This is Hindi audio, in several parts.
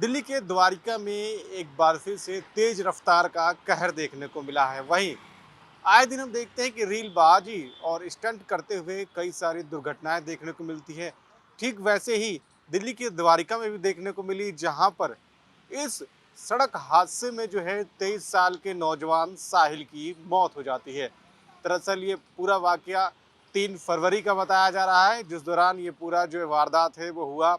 दिल्ली के द्वारिका में एक बार फिर से तेज रफ्तार का कहर देखने को मिला है। वहीं आए दिन हम देखते हैं कि रीलबाजी और स्टंट करते हुए कई सारी दुर्घटनाएं देखने को मिलती हैं। ठीक वैसे ही दिल्ली के द्वारिका में भी देखने को मिली, जहां पर इस सड़क हादसे में जो है 23 साल के नौजवान साहिल की मौत हो जाती है। दरअसल ये पूरा वाकया 3 फरवरी का बताया जा रहा है, जिस दौरान ये पूरा जो वारदात है वो हुआ।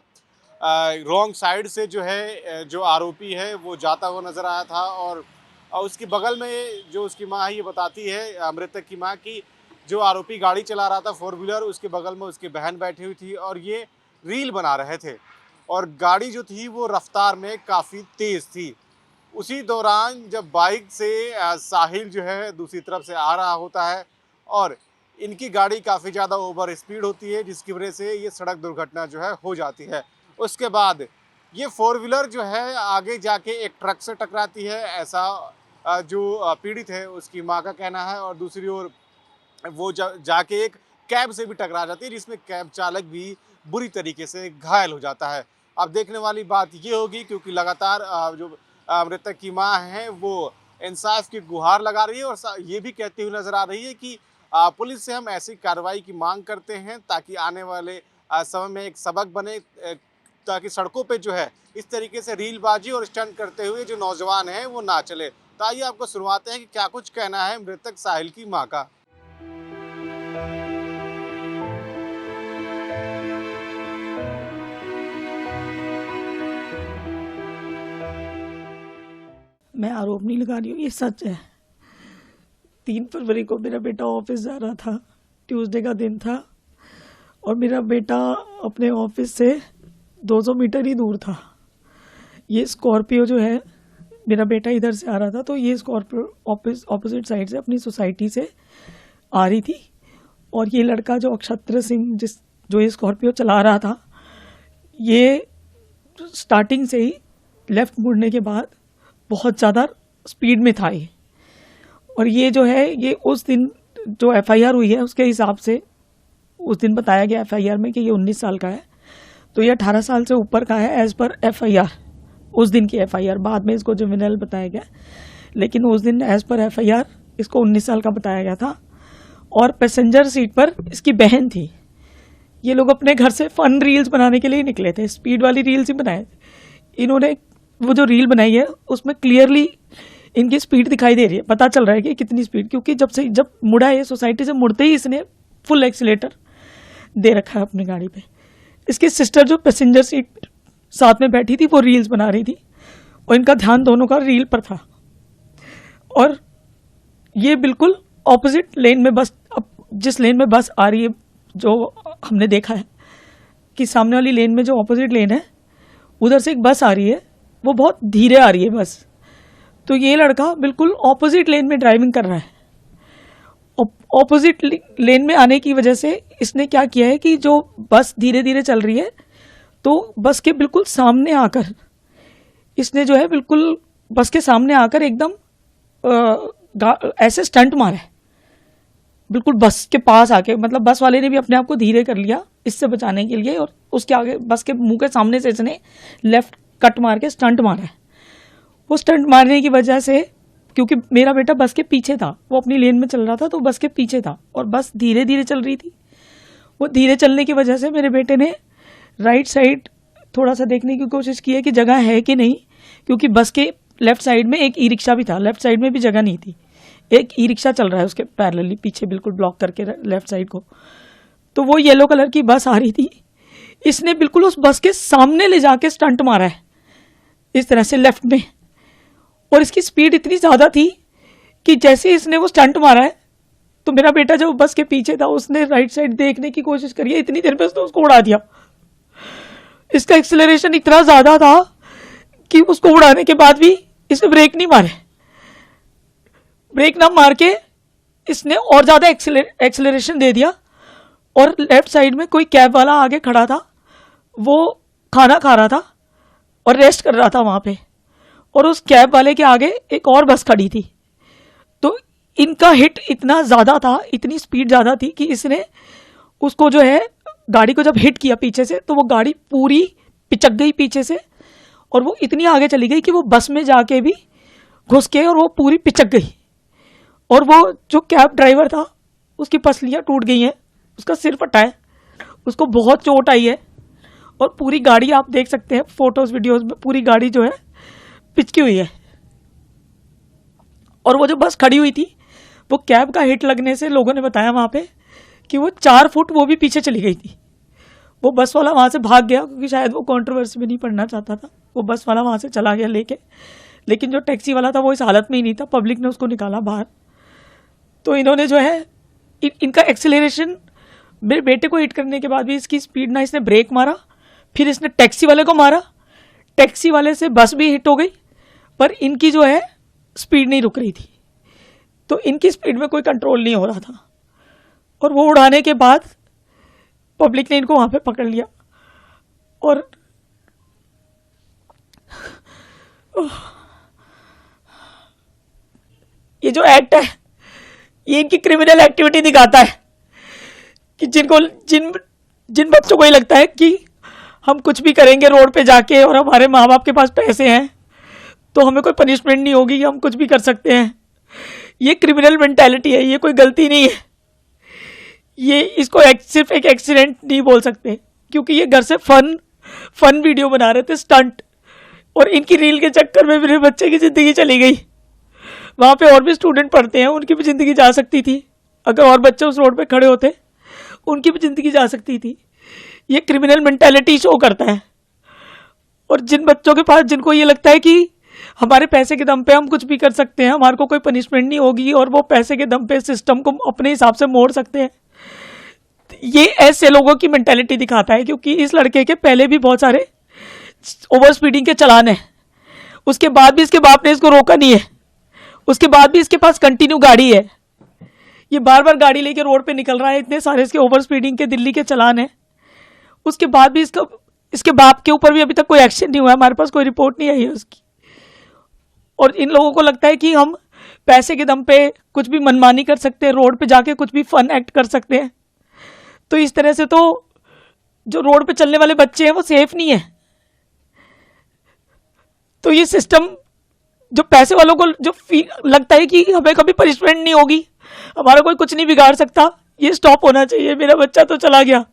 रॉन्ग साइड से जो है जो आरोपी है वो जाता हुआ नज़र आया था, और उसके बगल में जो उसकी माँ है ये बताती है, मृतक की माँ, की जो आरोपी गाड़ी चला रहा था फोर व्हीलर, उसके बगल में उसकी बहन बैठी हुई थी और ये रील बना रहे थे, और गाड़ी जो थी वो रफ्तार में काफ़ी तेज़ थी। उसी दौरान जब बाइक से साहिल जो है दूसरी तरफ से आ रहा होता है और इनकी गाड़ी काफ़ी ज़्यादा ओवर स्पीड होती है, जिसकी वजह से ये सड़क दुर्घटना जो है हो जाती है। उसके बाद ये फोर व्हीलर जो है आगे जाके एक ट्रक से टकराती है, ऐसा जो पीड़ित है उसकी माँ का कहना है, और दूसरी ओर वो जाके एक कैब से भी टकरा जाती है, जिसमें कैब चालक भी बुरी तरीके से घायल हो जाता है। अब देखने वाली बात ये होगी, क्योंकि लगातार जो मृतक की माँ है वो इंसाफ की गुहार लगा रही है और ये भी कहती हुई नजर आ रही है कि पुलिस से हम ऐसी कार्रवाई की मांग करते हैं ताकि आने वाले समय में एक सबक बने, ताकि सड़कों पे जो है इस तरीके से रीलबाजी और स्टंट करते हुए जो नौजवान हैं वो ना चले। तो आइए आपको सुनवाते हैं कि क्या कुछ कहना है मृतक साहिल की माँ का। मैं आरोप नहीं लगा रही हूँ, ये सच है। 3 फरवरी को मेरा बेटा ऑफिस जा रहा था, ट्यूसडे का दिन था, और मेरा बेटा अपने ऑफिस से 200 मीटर ही दूर था। ये स्कॉर्पियो जो है, मेरा बेटा इधर से आ रहा था, तो ये स्कॉर्पियो ऑपोजिट साइड से अपनी सोसाइटी से आ रही थी, और ये लड़का जो अक्षत्र सिंह जो ये स्कॉर्पियो चला रहा था, ये स्टार्टिंग से ही लेफ्ट मुड़ने के बाद बहुत ज़्यादा स्पीड में था ये। और ये जो है, ये उस दिन जो एफआईआर हुई है उसके हिसाब से उस दिन बताया गया एफआईआर में कि ये 19 साल का है, तो ये 18 साल से ऊपर का है एज पर एफआईआर। उस दिन की एफआईआर, बाद में इसको जुवेनाइल बताया गया, लेकिन उस दिन एज पर एफआईआर इसको 19 साल का बताया गया था। और पैसेंजर सीट पर इसकी बहन थी। ये लोग अपने घर से फन रील्स बनाने के लिए निकले थे, स्पीड वाली रील्स ही बनाए थे इन्होंने। वो जो रील बनाई है उसमें क्लियरली इनकी स्पीड दिखाई दे रही है, पता चल रहा है कि कितनी स्पीड, क्योंकि जब मुड़ा है सोसाइटी से, मुड़ते ही इसने फुल एक्सीलेटर दे रखा है अपनी गाड़ी पे। इसकी सिस्टर जो पैसेंजर सीट साथ में बैठी थी वो रील्स बना रही थी, और इनका ध्यान दोनों का रील पर था। और ये बिल्कुल ऑपोजिट लेन में बस, अब जिस लेन में बस आ रही है, जो हमने देखा है कि सामने वाली लेन में जो ऑपोजिट लेन है उधर से एक बस आ रही है, वो बहुत धीरे आ रही है बस। तो ये लड़का बिल्कुल ऑपोजिट लेन में ड्राइविंग कर रहा है। ऑपोजिट लेन में आने की वजह से इसने क्या किया है कि जो बस धीरे धीरे चल रही है, तो बस के बिल्कुल सामने आकर इसने जो है बिल्कुल बस के सामने आकर एकदम ऐसे स्टंट मारा है, बिल्कुल बस के पास आके। मतलब बस वाले ने भी अपने आप को धीरे कर लिया इससे बचाने के लिए, और उसके आगे बस के मुंह के सामने से इसने लेफ्ट कट मार के स्टंट मारा है। वो स्टंट मारने की वजह से, क्योंकि मेरा बेटा बस के पीछे था, वो अपनी लेन में चल रहा था, तो बस के पीछे था और बस धीरे धीरे चल रही थी। वो धीरे चलने की वजह से मेरे बेटे ने राइट साइड थोड़ा सा देखने की कोशिश की है कि जगह है कि नहीं, क्योंकि बस के लेफ्ट साइड में एक ई रिक्शा भी था, लेफ्ट साइड में भी जगह नहीं थी। एक ई रिक्शा चल रहा है उसके पैरेलली पीछे, बिल्कुल ब्लॉक करके लेफ्ट साइड को। तो वो येलो कलर की बस आ रही थी, इसने बिल्कुल उस बस के सामने ले जाके स्टंट मारा है इस तरह से लेफ्ट में। और इसकी स्पीड इतनी ज्यादा थी कि जैसे इसने वो स्टंट मारा है, तो मेरा बेटा जो बस के पीछे था उसने राइट साइड देखने की कोशिश करी है, इतनी देर में उसने उसको उड़ा दिया। इसका एक्सेलरेशन इतना ज्यादा था कि उसको उड़ाने के बाद भी इसने ब्रेक नहीं मारे। ब्रेक ना मार के इसने और ज्यादा एक्सेलरेशन दे दिया, और लेफ्ट साइड में कोई कैब वाला आगे खड़ा था, वो खाना खा रहा था और रेस्ट कर रहा था वहां पे, और उस कैब वाले के आगे एक और बस खड़ी थी। तो इनका हिट इतना ज़्यादा था, इतनी स्पीड ज़्यादा थी कि इसने उसको जो है गाड़ी को जब हिट किया पीछे से, तो वो गाड़ी पूरी पिचक गई पीछे से, और वो इतनी आगे चली गई कि वो बस में जाके भी घुस के और वो पूरी पिचक गई। और वो जो कैब ड्राइवर था उसकी पसलियाँ टूट गई हैं, उसका सिर फटा है, उसको बहुत चोट आई है। और पूरी गाड़ी आप देख सकते हैं फोटोज वीडियोस में, पूरी गाड़ी जो है पिचकी हुई है। और वो जो बस खड़ी हुई थी वो कैब का हिट लगने से लोगों ने बताया वहाँ पे कि वो 4 फुट वो भी पीछे चली गई थी। वो बस वाला वहाँ से भाग गया क्योंकि शायद वो कंट्रोवर्सी में नहीं पड़ना चाहता था। वो बस वाला वहाँ से चला गया लेके, लेकिन जो टैक्सी वाला था वो इस हालत में ही नहीं था, पब्लिक ने उसको निकाला बाहर। तो इन्होंने जो है इनका एक्सेलरेशन, मेरे बेटे को हिट करने के बाद भी इसकी स्पीड ना, इसने ब्रेक मारा, फिर इसने टैक्सी वाले को मारा, टैक्सी वाले से बस भी हिट हो गई, पर इनकी जो है स्पीड नहीं रुक रही थी। तो इनकी स्पीड में कोई कंट्रोल नहीं हो रहा था। और वो उड़ाने के बाद पब्लिक ने इनको वहाँ पे पकड़ लिया। और ये जो एक्ट है ये इनकी क्रिमिनल एक्टिविटी दिखाता है कि जिन बच्चों को ये लगता है कि हम कुछ भी करेंगे रोड पे जाके और हमारे माँ बाप के पास पैसे हैं तो हमें कोई पनिशमेंट नहीं होगी, हम कुछ भी कर सकते हैं, ये क्रिमिनल मेंटालिटी है, ये कोई गलती नहीं है। ये इसको सिर्फ एक एक्सीडेंट नहीं बोल सकते, क्योंकि ये घर से फन वीडियो बना रहे थे, स्टंट, और इनकी रील के चक्कर में मेरे बच्चे की ज़िंदगी चली गई। वहाँ पे और भी स्टूडेंट पढ़ते हैं, उनकी भी ज़िंदगी जा सकती थी, अगर और बच्चे उस रोड पे खड़े होते उनकी भी ज़िंदगी जा सकती थी। ये क्रिमिनल मेंटालिटी शो करता है। और जिन बच्चों के पास, जिनको ये लगता है कि हमारे पैसे के दम पे हम कुछ भी कर सकते हैं, हमारे को कोई पनिशमेंट नहीं होगी और वो पैसे के दम पे सिस्टम को अपने हिसाब से मोड़ सकते हैं, ये ऐसे लोगों की मेंटालिटी दिखाता है। क्योंकि इस लड़के के पहले भी बहुत सारे ओवर स्पीडिंग के चालान हैं, उसके बाद भी इसके बाप ने इसको रोका नहीं है, उसके बाद भी इसके पास कंटिन्यू गाड़ी है, ये बार बार गाड़ी लेके रोड पे निकल रहा है, इतने सारे इसके ओवर स्पीडिंग के दिल्ली के चालान है, उसके बाद भी इसके बाप के ऊपर भी अभी तक कोई एक्शन नहीं हुआ, हमारे पास कोई रिपोर्ट नहीं आई है उसकी। और इन लोगों को लगता है कि हम पैसे के दम पे कुछ भी मनमानी कर सकते हैं, रोड पे जाके कुछ भी फन एक्ट कर सकते हैं। तो इस तरह से तो जो रोड पे चलने वाले बच्चे हैं वो सेफ नहीं है। तो ये सिस्टम, जो पैसे वालों को जो लगता है कि हमें कभी पनिशमेंट नहीं होगी, हमारा कोई कुछ नहीं बिगाड़ सकता, ये स्टॉप होना चाहिए। मेरा बच्चा तो चला गया,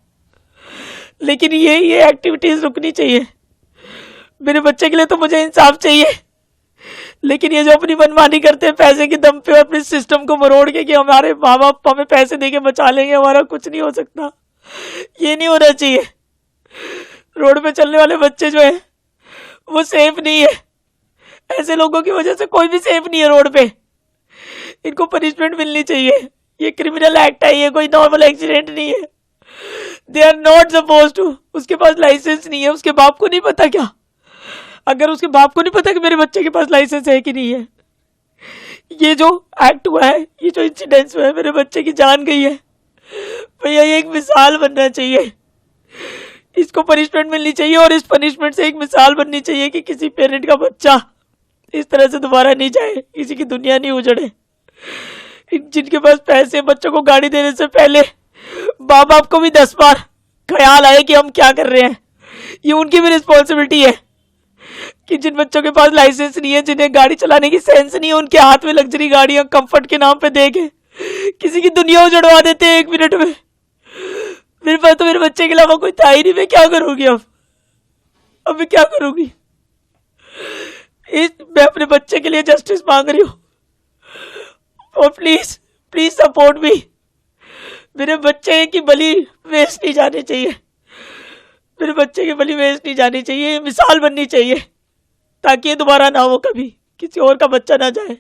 लेकिन ये एक्टिविटीज रुकनी चाहिए। मेरे बच्चे के लिए तो मुझे इंसाफ चाहिए, लेकिन ये जो अपनी मनमानी करते हैं पैसे के दम पे, अपने सिस्टम को मरोड़ के कि हमारे माँ बाप हमें पैसे देके बचा लेंगे, हमारा कुछ नहीं हो सकता, ये नहीं होना चाहिए। रोड पे चलने वाले बच्चे जो है वो सेफ नहीं है, ऐसे लोगों की वजह से कोई भी सेफ नहीं है रोड पे, इनको पनिशमेंट मिलनी चाहिए। ये क्रिमिनल एक्ट है, ये कोई नॉर्मल एक्सीडेंट नहीं है। They are not suppose to. उसके पास लाइसेंस नहीं है, उसके बाप को नहीं पता क्या? अगर उसके बाप को नहीं पता कि मेरे बच्चे के पास लाइसेंस है कि नहीं है, ये जो एक्ट हुआ है, ये जो इंसिडेंस हुआ है, मेरे बच्चे की जान गई है भैया, ये एक मिसाल बनना चाहिए, इसको पनिशमेंट मिलनी चाहिए। और इस पनिशमेंट से एक मिसाल बननी चाहिए कि किसी पेरेंट का बच्चा इस तरह से दोबारा नहीं जाए, किसी की दुनिया नहीं उजड़े। जिनके पास पैसे, बच्चों को गाड़ी देने से पहले माँ बाप को भी 10 बार ख्याल आए कि हम क्या कर रहे हैं, ये उनकी भी रिस्पॉन्सिबिलिटी है। कि जिन बच्चों के पास लाइसेंस नहीं है, जिन्हें गाड़ी चलाने की सेंस नहीं है, उनके हाथ में लग्जरी गाड़ियां कंफर्ट के नाम पे देके किसी की दुनिया उजड़वा देते हैं 1 मिनट में। मेरे पास तो मेरे बच्चे के अलावा कोई था ही नहीं, मैं क्या करूंगी अब मैं क्या करूंगी? मैं अपने बच्चे के लिए जस्टिस मांग रही हूँ, और प्लीज सपोर्ट मी। मेरे बच्चे की बलि वेस्ट नहीं जानी चाहिए, मेरे बच्चे की बलि वेस्ट नहीं जानी चाहिए, मिसाल बननी चाहिए, ताकि ये दोबारा ना हो, कभी किसी और का बच्चा ना जाए।